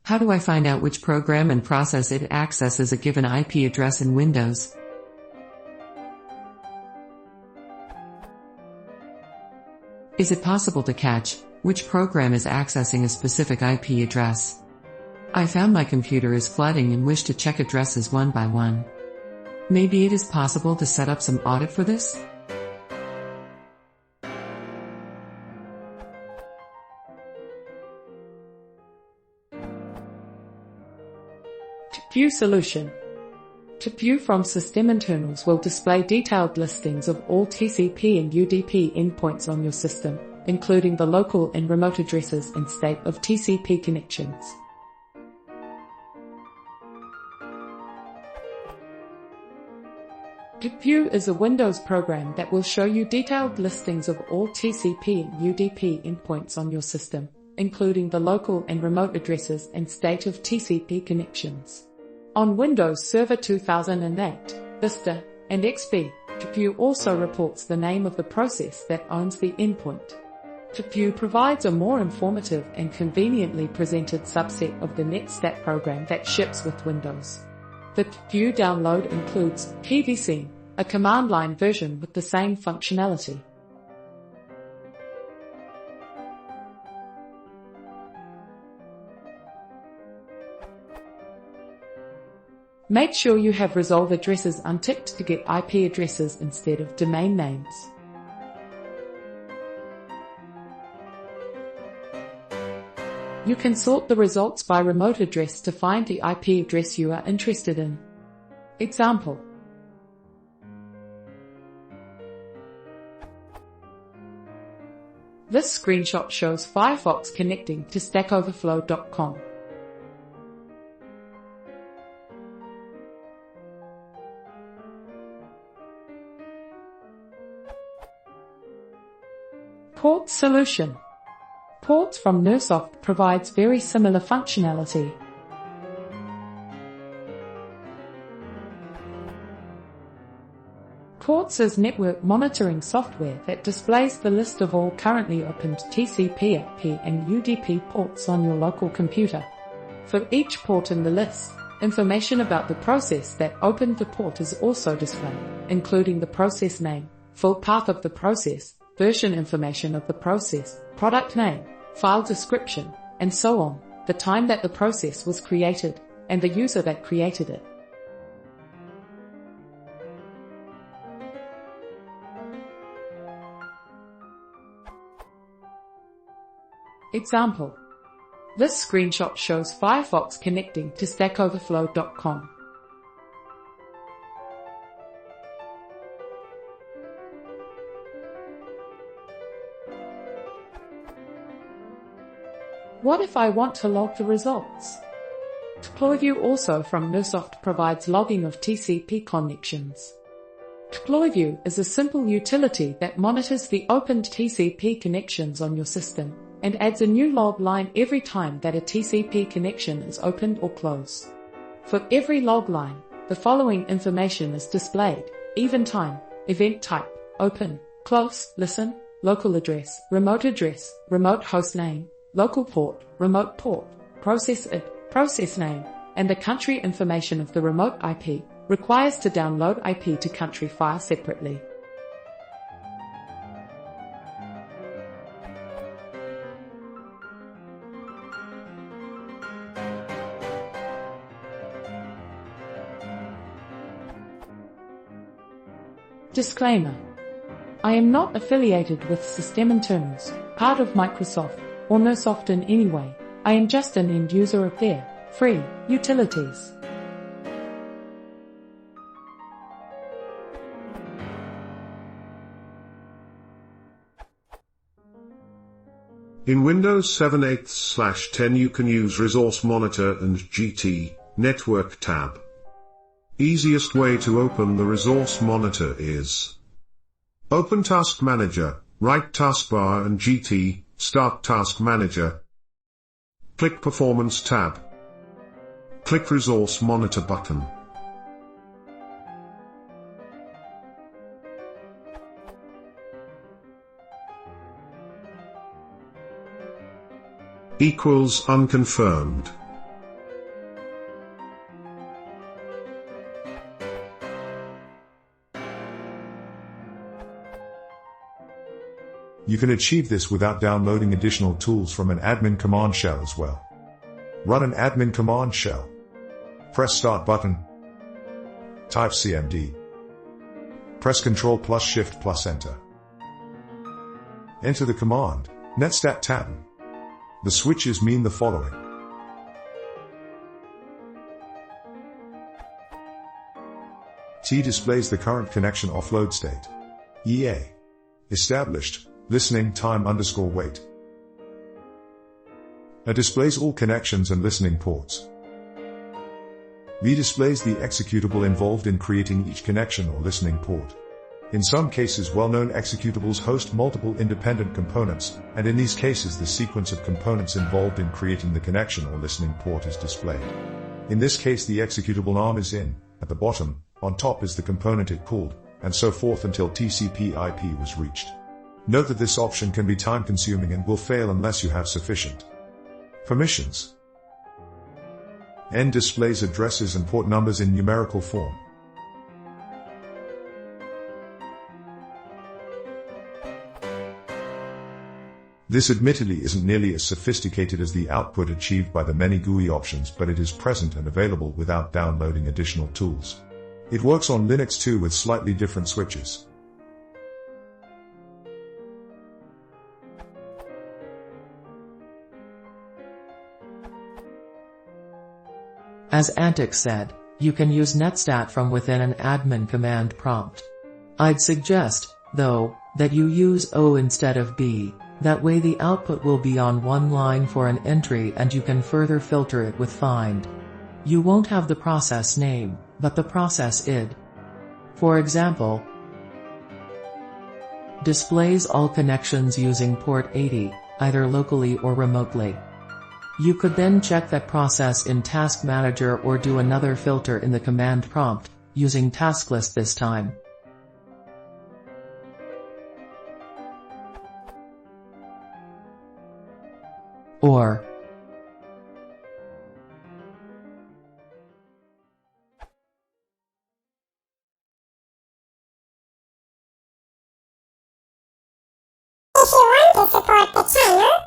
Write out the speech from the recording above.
How do I find out which program and process it accesses a given IP address in Windows? Is it possible to catch which program is accessing a specific IP address? I found my computer is flooding and wish to check addresses one by one. Maybe it is possible to set up some audit for this? View solution. View from System Internals will display detailed listings of all TCP and UDP endpoints on your system, including the local and remote addresses and state of TCP connections. View is a Windows program that will show you detailed listings of all TCP and UDP endpoints on your system, including the local and remote addresses and state of TCP connections. On Windows Server 2008, Vista, and XP, View also reports the name of the process that owns the endpoint. View provides a more informative and conveniently presented subset of the NetStat program that ships with Windows. The View download includes PVC, a command line version with the same functionality. Make sure you have resolve addresses unticked to get IP addresses instead of domain names. You can sort the results by remote address to find the IP address you are interested in. Example. This screenshot shows Firefox connecting to stackoverflow.com. Port solution. Ports from Nersoft provides very similar functionality. Ports is network monitoring software that displays the list of all currently opened TCP/IP and UDP ports on your local computer. For each port in the list, information about the process that opened the port is also displayed, including the process name, full path of the process, version information of the process, product name, file description, and so on, the time that the process was created, and the user that created it. Example. This screenshot shows Firefox connecting to stackoverflow.com. What if I want to log the results? DeployView also from Nersoft provides logging of TCP connections. DeployView is a simple utility that monitors the opened TCP connections on your system and adds a new log line every time that a TCP connection is opened or closed. For every log line, the following information is displayed: event time, event type, open, close, listen, local address, remote host name, local port, remote port, process ID, process name, and the country information of the remote IP, requires to download IP to country file separately. Disclaimer. I am not affiliated with System Internals, part of Microsoft, or Nersoft in any way. I am just an end user of their free utilities. In Windows 7 8/10 you can use Resource Monitor and GT Network tab. Easiest way to open the Resource Monitor is open Task Manager, right taskbar and GT, Start Task Manager. Click Performance tab. Click Resource Monitor button. Equals unconfirmed. You can achieve this without downloading additional tools from an admin command shell as well. Run an admin command shell. Press Start button. Type CMD. Press Ctrl plus Shift plus Enter. Enter the command, netstat tab. The switches mean the following. T displays the current connection offload state. EA. Established, listening time _ wait. A displays all connections and listening ports. V displays the executable involved in creating each connection or listening port. In some cases, well-known executables host multiple independent components, and in these cases the sequence of components involved in creating the connection or listening port is displayed. In this case, the executable arm is in, at the bottom, on top is the component it called, and so forth until TCP/IP was reached. Note that this option can be time-consuming and will fail unless you have sufficient permissions. N displays addresses and port numbers in numerical form. This admittedly isn't nearly as sophisticated as the output achieved by the many GUI options, but it is present and available without downloading additional tools. It works on Linux too with slightly different switches. As Antic said, you can use netstat from within an admin command prompt. I'd suggest, though, that you use O instead of B. That way the output will be on one line for an entry and you can further filter it with find. You won't have the process name, but the process ID. For example, displays all connections using port 80, either locally or remotely. You could then check that process in Task Manager or do another filter in the command prompt, using task list this time. Or if you want to support the channel,